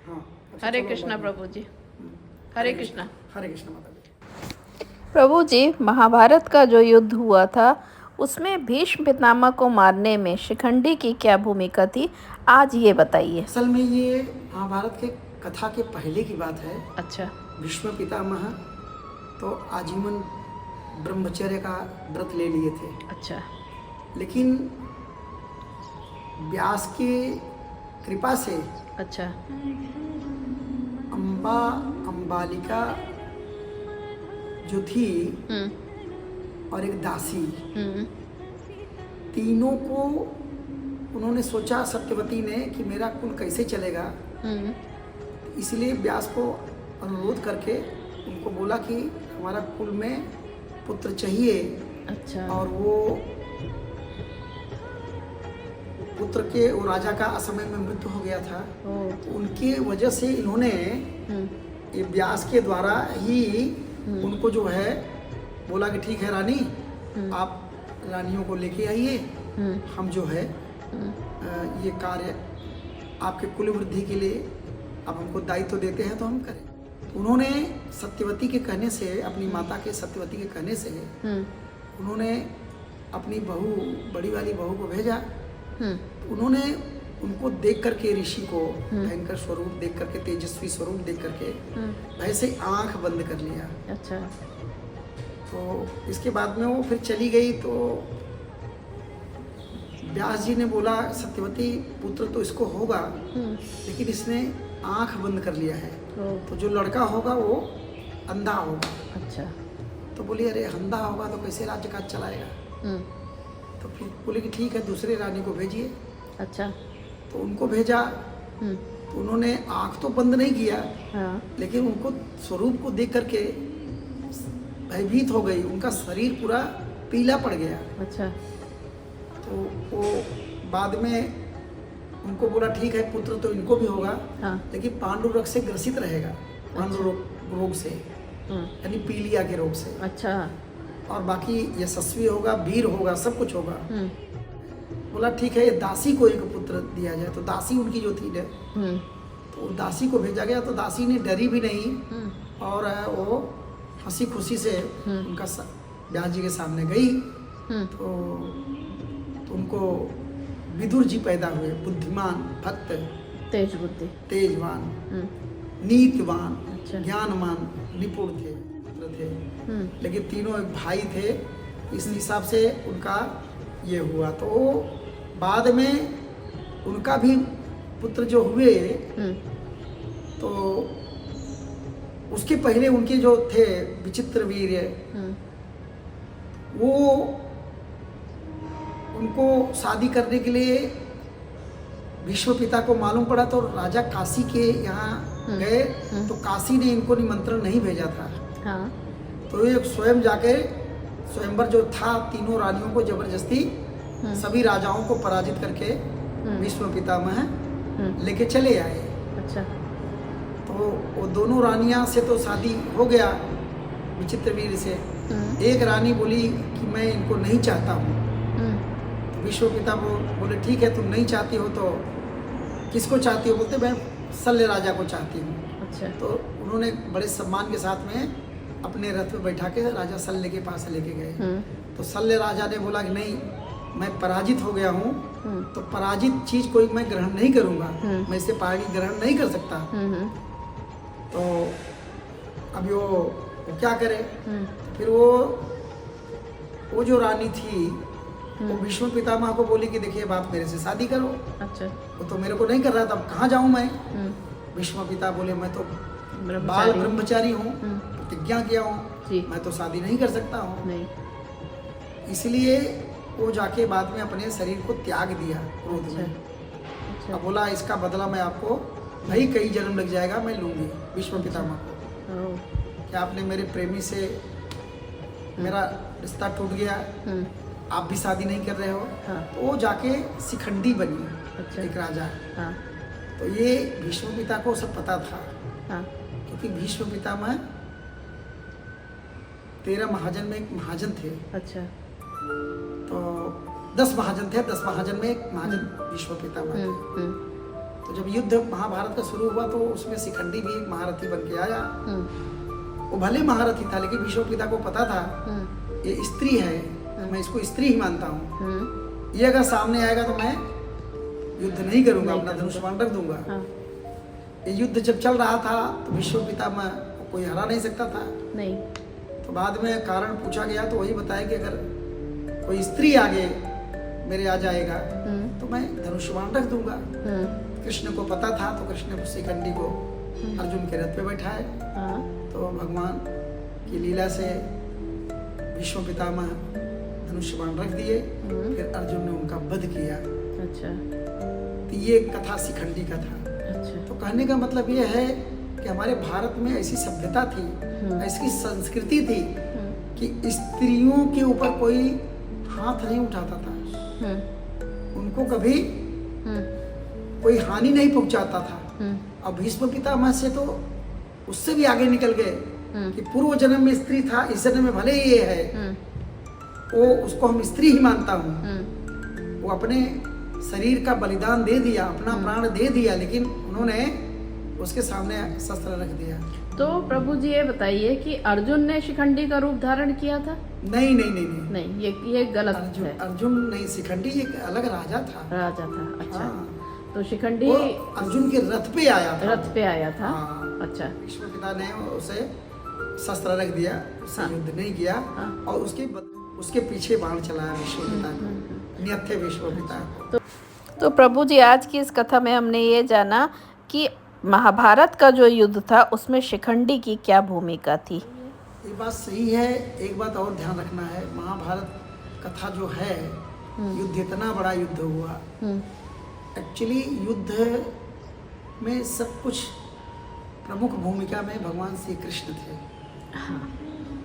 हाँ। हरे कृष्णा प्रभु जी। हरे कृष्णा। हरे कृष्णा माता जी। प्रभु जी, महाभारत का जो युद्ध हुआ था उसमें भीष्म पितामह को मारने में शिखंडी की क्या भूमिका थी, आज ये बताइए। असल में ये महाभारत के कथा के पहले की बात है। अच्छा। भीष्म पितामह तो आजीवन ब्रह्मचर्य का व्रत ले लिए थे। अच्छा। लेकिन व्यास की कृपा से अच्छा। अंबालिका जो थी और एक दासी, तीनों को उन्होंने सोचा, सत्यवती ने, कि मेरा कुल कैसे चलेगा। इसलिए व्यास को अनुरोध करके उनको बोला कि हमारा कुल में पुत्र चाहिए। अच्छा। और वो पुत्र के, वो राजा का असमय में मृत्यु हो गया था। तो उनकी वजह से इन्होंने ये व्यास के द्वारा ही उनको जो है बोला कि ठीक है रानी, आप रानियों को लेके आइए, हम जो है ये कार्य आपके कुल वृद्धि के लिए आप हमको दायित्व देते हैं तो हम करें। तो उन्होंने सत्यवती के कहने से, अपनी माता के सत्यवती के कहने से उन्होंने अपनी बहू, बड़ी वाली बहू को भेजा। तो उन्होंने उनको देख करके, ऋषि को भयंकर स्वरूप देख करके, तेजस्वी स्वरूप देख करके वैसे आंख बंद कर लिया। अच्छा। तो इसके बाद में वो फिर चली गई। तो व्यास जी ने बोला, सत्यवती पुत्र तो इसको होगा, लेकिन इसने आंख बंद कर लिया है, तो जो लड़का होगा वो अंधा होगा। अच्छा। तो बोली अरे अंधा होगा तो कैसे राज्य काज चलाएगा। तो फिर बोले कि ठीक है, दूसरे रानी को भेजिए। अच्छा। तो उनको भेजा। तो उन्होंने आंख तो बंद नहीं किया, हाँ। लेकिन उनको स्वरूप को देख करके भयभीत हो गई, उनका शरीर पूरा पीला पड़ गया। अच्छा। तो वो बाद में उनको बोला ठीक है, पुत्र तो इनको भी होगा, हाँ। लेकिन पांडु रोग से ग्रसित रहेगा। पांडु रोग से, यानी पीलिया के रोग से। अच्छा। और बाकी यशस्वी होगा, वीर होगा, सब कुछ होगा। बोला ठीक है, दासी को एक पुत्र दिया जाए। तो दासी उनकी जो थी ने, तो दासी को भेजा गया। तो दासी ने डरी भी नहीं और वो हंसी खुशी से उनका व्यास जी के सामने गई। तो उनको विदुर जी पैदा हुए, बुद्धिमान, भक्त, तेज बुद्धि, तेजवान, नीतिवान, अच्छा। ज्ञानवान, निपुण थे, पुत्र थे। लेकिन तीनों एक भाई थे, इस हिसाब से उनका ये हुआ। तो बाद में उनका भी पुत्र जो हुए, तो उसके पहले उनके जो थे विचित्र वीर्य, वो उनको शादी करने के लिए भीष्म पिता को मालूम पड़ा। तो राजा काशी के यहाँ गए, तो काशी ने इनको निमंत्रण नहीं भेजा था। हाँ। तो ये स्वयं जाके स्वयंवर जो था, तीनों रानियों को जबरदस्ती सभी राजाओं को पराजित करके भीष्म पितामह लेके चले आए। अच्छा। तो वो दोनों रानियां से तो शादी हो गया विचित्रवीर से। एक रानी बोली कि मैं इनको नहीं चाहता हूँ। तो भीष्म पिता बोले ठीक है, तुम नहीं चाहती हो तो किसको चाहती हो। बोलते मैं शल्य राजा को चाहती हूँ। अच्छा। तो उन्होंने बड़े सम्मान के साथ में अपने रथ में बैठा के राजा शल्य के पास लेके गए। तो शल्य राजा ने बोला कि नहीं, मैं पराजित हो गया हूँ, तो पराजित चीज कोई मैं ग्रहण नहीं करूँगा, मैं इसे पाणी ग्रहण नहीं कर सकता। तो अभी वो क्या करे। फिर वो जो रानी थी, वो भीष्म पितामह को बोली कि देखिए बाप, मेरे से शादी करो। अच्छा। वो तो मेरे को नहीं कर रहा था, अब कहाँ जाऊँ मैं। भीष्म पिता बोले मैं तो बाल ब्रह्मचारी हूँ, प्रतिज्ञा किया हूँ, मैं तो शादी नहीं कर सकता हूँ। इसलिए वो जाके बाद में अपने शरीर को त्याग दिया क्रोध में। अच्छा। अब बोला इसका बदला मैं आपको, भाई कई जन्म लग जाएगा, मैं लूंगी। भीष्म पितामह को, क्या आपने मेरे प्रेमी से मेरा रिश्ता टूट गया, आप भी शादी नहीं कर रहे हो। तो वो जाके शिखंडी बनी। अच्छा। एक राजा। तो ये भीष्म पिता को सब पता था। क्योंकि भीष्म पितामह 13 महाजन में एक महाजन थे। अच्छा। तो 10 महाजन थे, 10 महाजन में एक महाजन भीष्म पितामह थे। तो जब युद्ध महाभारत का शुरू हुआ तो उसमें शिखंडी भी एक महारथी बन के आया। वो भले महारथी था लेकिन भीष्म पिता को पता था ये स्त्री है, मैं इसको स्त्री ही मानता हूँ, ये अगर सामने आएगा तो मैं युद्ध नहीं करूंगा, अपना धनुष बाण रख दूंगा। ये युद्ध जब चल रहा था तो भीष्म पितामह को कोई हरा नहीं सकता था। नहीं। तो बाद में कारण पूछा गया तो वही बताया कि अगर कोई स्त्री आगे मेरे आ जाएगा तो मैं धनुष बाण रख दूंगा। कृष्ण को पता था तो कृष्ण ने शिखंडी को अर्जुन के रथ पे बैठाए। तो भगवान की लीला से भीष्म पितामह धनुष बाण रख दिए, फिर अर्जुन ने उनका वध किया। अच्छा। तो ये कथा शिखंडी का था। अच्छा। तो कहने का मतलब ये है कि हमारे भारत में ऐसी सभ्यता थी, ऐसी संस्कृति थी कि स्त्रियों के ऊपर कोई हाथ नहीं उठाता था, उनको कभी कोई हानि नहीं पहुंचाता था। अब भीष्म पितामह से तो उससे भी आगे निकल गए कि पूर्व जन्म में स्त्री था, इस जन्म में भले ही ये है, वो उसको हम स्त्री ही मानता हूँ। वो अपने शरीर का बलिदान दे दिया, अपना प्राण दे दिया, लेकिन उन्होंने उसके सामने शस्त्र रख दिया। तो प्रभु जी ये बताइए कि अर्जुन ने शिखंडी का रूप धारण किया था? नहीं नहीं नहीं नहीं, नहीं, ये गलत है। अर्जुन नहीं, शिखंडी एक अलग राजा था। राजा था। अच्छा। हाँ। तो शिखंडी अर्जुन के रथ पे आया था। रथ पे आया था। हाँ। अच्छा। भीष्म पिता ने उसे शस्त्र रख दिया, उससे युद्ध नहीं किया। और उसके पीछे बाण चलाया भीष्म पिता ने, निहत्थे भीष्म पिता। तो प्रभु जी आज की इस कथा में हमने ये जाना कि महाभारत का जो युद्ध था उसमें शिखंडी की क्या भूमिका थी। ये बात सही है। एक बात और ध्यान रखना है, महाभारत कथा जो है, युद्ध इतना बड़ा युद्ध हुआ, एक्चुअली युद्ध में सब कुछ प्रमुख भूमिका में भगवान श्री कृष्ण थे। हाँ।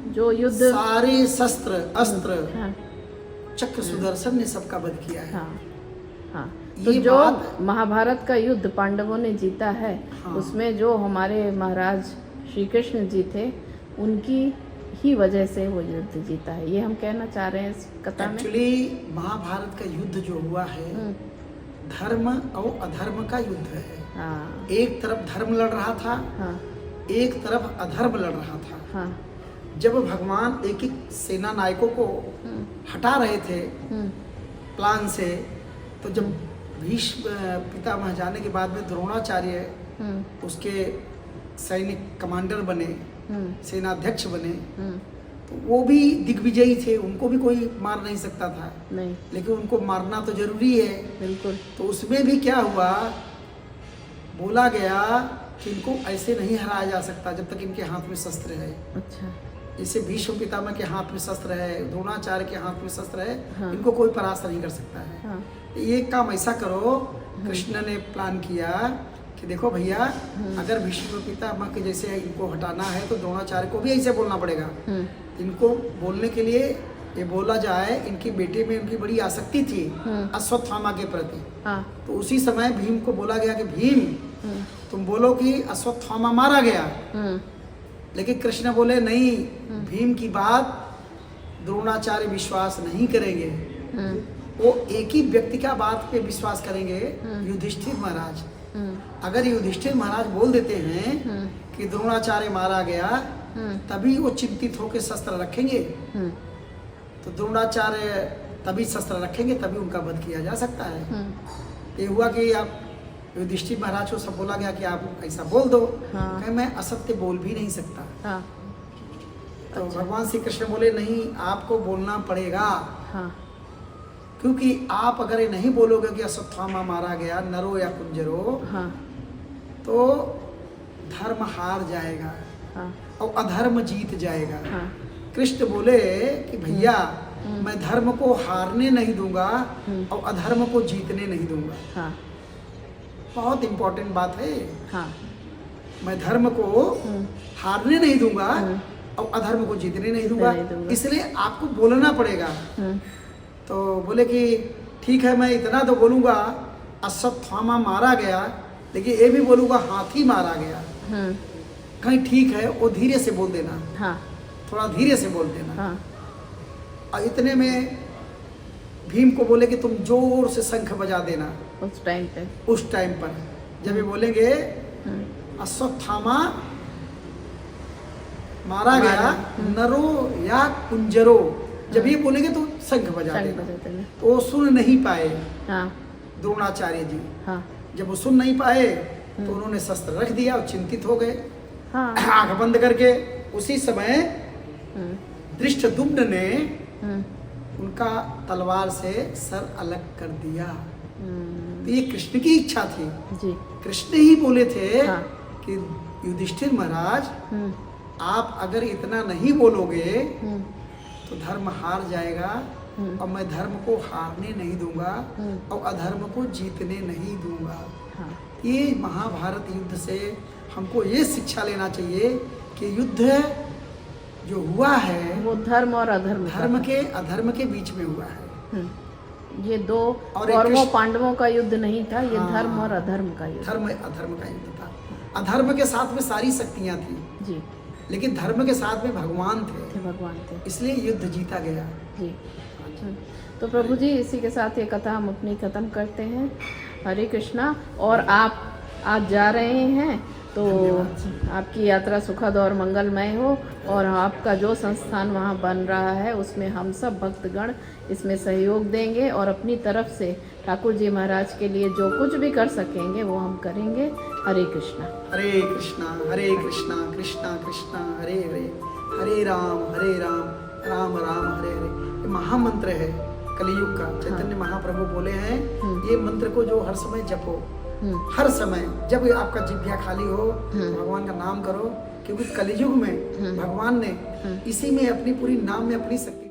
जो युद्ध सारे शस्त्र अस्त्र चक्र सुदर्शन ने सबका वध किया है। हाँ। हाँ। तो जो महाभारत का युद्ध पांडवों ने जीता है, उसमें जो हमारे महाराज श्री कृष्ण जी थे, उनकी ही वजह से वो युद्ध जीता है, ये हम कहना चाह रहे हैं इस कथा में। एक्चुअली महाभारत का युद्ध जो हुआ है, धर्म और अधर्म का युद्ध है। हाँ। एक तरफ धर्म लड़ रहा था, एक तरफ अधर्म लड़ रहा था। हाँ। जब भगवान एक एक सेना नायकों को हटा रहे थे प्लान से, तो जब भीष्म पितामह जाने के बाद में द्रोणाचार्य उसके सैनिक कमांडर बने, सेनाध्यक्ष बने, तो वो भी दिग्विजयी थे, उनको भी कोई मार नहीं सकता था। नहीं। लेकिन उनको मारना तो जरूरी है। बिल्कुल। तो उसमें भी क्या हुआ, बोला गया कि इनको ऐसे नहीं हराया जा सकता जब तक इनके हाथ में शस्त्र है। अच्छा। जैसे भीष्म पितामह के हाथ में शस्त्र है, द्रोणाचार्य के हाथ में शस्त्र है, इनको कोई परास्त नहीं कर सकता है। ये काम ऐसा करो, कृष्ण ने प्लान किया कि देखो भैया, अगर भीष्म पितामह के जैसे इनको हटाना है तो द्रोणाचार्य को भी ऐसे बोलना पड़ेगा। इनको बोलने के लिए ये बोला जाए, इनकी बेटे में उनकी बड़ी आसक्ति थी अश्वत्थामा के प्रति। तो उसी समय भीम को बोला गया कि भीम, तुम बोलो कि अश्वत्थामा मारा गया। लेकिन कृष्ण बोले नहीं, भीम की बात द्रोणाचार्य विश्वास नहीं करेंगे, वो एक ही व्यक्ति का बात पे विश्वास करेंगे, युधिष्ठिर महाराज। अगर युधिष्ठिर महाराज बोल देते हैं कि द्रोणाचार्य मारा गया, तभी वो चिंतित होकर शस्त्र रखेंगे। तो द्रोणाचार्य तभी शस्त्र रखेंगे, तभी उनका वध किया जा सकता है। ये हुआ कि आप युधिष्ठिर महाराज को सब बोला गया कि आप ऐसा बोल दो। कि मैं असत्य बोल भी नहीं सकता। तो भगवान श्री कृष्ण बोले नहीं, आपको बोलना पड़ेगा। क्योंकि आप अगर ये नहीं बोलोगे कि अश्वत्थामा मारा गया, नरो या कुंजरो, तो धर्म हार जाएगा और अधर्म जीत जाएगा। कृष्ण बोले कि भैया, मैं धर्म को हारने नहीं दूंगा और अधर्म को जीतने नहीं दूंगा। बहुत इंपॉर्टेंट बात है। मैं धर्म को हारने नहीं दूंगा और अधर्म को जीतने नहीं दूंगा, इसलिए आपको बोलना पड़ेगा। तो बोले कि ठीक है, मैं इतना तो बोलूँगा अश्वत्थामा मारा गया, लेकिन ये भी बोलूँगा हाथी मारा गया। कहीं ठीक है, वो धीरे से बोल देना। थोड़ा धीरे से बोल देना। और इतने में भीम को बोले कि तुम जोर से शंख बजा देना उस टाइम पर। जब ये बोलेंगे अश्वत्थामा मारा गया नरो या कुंजरो, जब ये बोलेंगे तो शंख बजा देना। तो वो सुन नहीं पाए द्रोणाचार्य जी। जब वो सुन नहीं पाए तो उन्होंने शस्त्र रख दिया और चिंतित हो गए, आंख बंद करके। उसी समय धृष्टद्युम्न ने उनका तलवार से सर अलग कर दिया। तो ये कृष्ण की इच्छा थी जी। कृष्ण ही बोले थे कि युधिष्ठिर महाराज आप अगर इतना नहीं बोलोगे तो धर्म हार जाएगा और मैं धर्म को हारने नहीं दूंगा और अधर्म को जीतने नहीं दूंगा। ये महाभारत युद्ध से हमको ये शिक्षा लेना चाहिए कि युद्ध जो हुआ है वो धर्म और अधर्म, अधर्म के बीच में हुआ है। ये दो कौरवों पांडवों का युद्ध नहीं था, ये धर्म और अधर्म का युद्ध, धर्म अधर्म का युद्ध था। अधर्म के साथ में सारी शक्तियां थी जी, लेकिन धर्म के साथ में भगवान थे, इसलिए युद्ध जीता गया जी। तो प्रभु जी इसी के साथ ये कथा हम अपनी खत्म करते हैं। हरे कृष्णा। और आप आज जा रहे हैं तो आपकी यात्रा सुखद और मंगलमय हो, और आपका जो संस्थान वहाँ बन रहा है उसमें हम सब भक्तगण इसमें सहयोग देंगे और अपनी तरफ से ठाकुर जी महाराज के लिए जो कुछ भी कर सकेंगे वो हम करेंगे। हरे कृष्णा। हरे कृष्णा कृष्णा कृष्णा हरे हरे, हरे राम राम राम हरे हरे। ये महामंत्र है कलियुग का। चैतन्य महाप्रभु बोले हैं ये मंत्र को जो हर समय जपो, हर समय जब आपका जिह्वा खाली हो भगवान का नाम करो, क्योंकि कलियुग में भगवान ने इसी में अपनी पूरी नाम में अपनी शक्ति